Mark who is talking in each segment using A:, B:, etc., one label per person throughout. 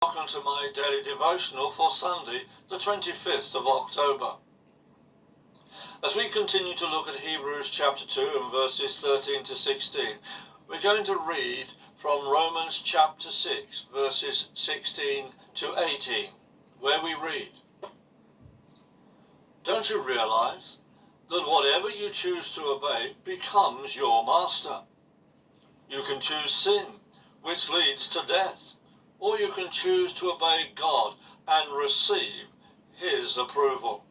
A: Welcome to my daily devotional for Sunday, the 25th of October. As we continue to look at Hebrews chapter 2 and verses 13 to 16, we're going to read from Romans chapter 6, verses 16 to 18, where we read, "Don't you realize that whatever you choose to obey becomes your master? You can choose sin, which leads to death, or you can choose to obey God and receive His approval.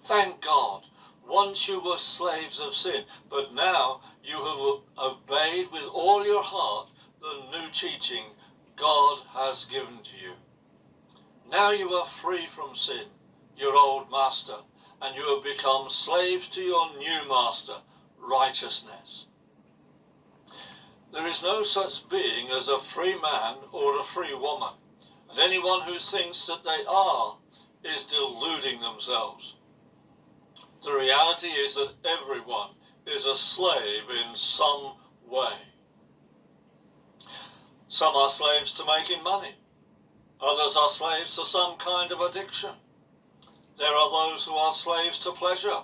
A: Thank God, once you were slaves of sin, but now you have obeyed with all your heart the new teaching God has given to you. Now you are free from sin, your old master, and you have become slaves to your new master, righteousness. There is no such being as a free man or a free woman, and anyone who thinks that they are is deluding themselves. The reality is that everyone is a slave in some way. Some are slaves to making money. Others are slaves to some kind of addiction. There are those who are slaves to pleasure,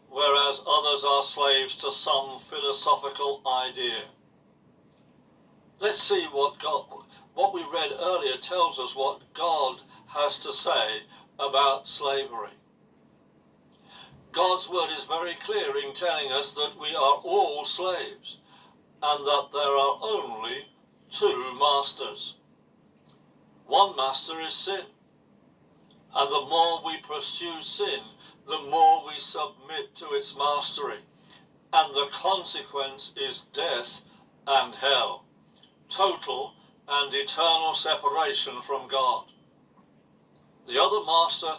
A: whereas others are slaves to some philosophical idea. Let's see what we read earlier tells us what God has to say about slavery. God's word is very clear in telling us that we are all slaves and that there are only two masters. One master is sin, and the more we pursue sin, the more we submit to its mastery, and the consequence is death and hell. Total and eternal separation from God. The other master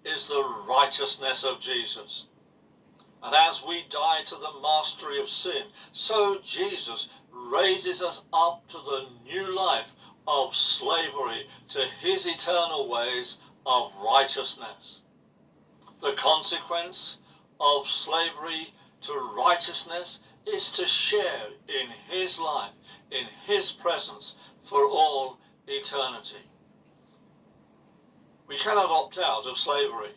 A: is the righteousness of Jesus. And as we die to the mastery of sin, so Jesus raises us up to the new life of slavery to His eternal ways of righteousness. The consequence of slavery to righteousness is to share in His life, in His presence for all eternity. We cannot opt out of slavery.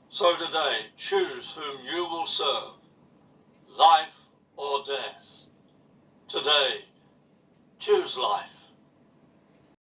A: So today, choose whom you will serve, life or death. Today, choose life.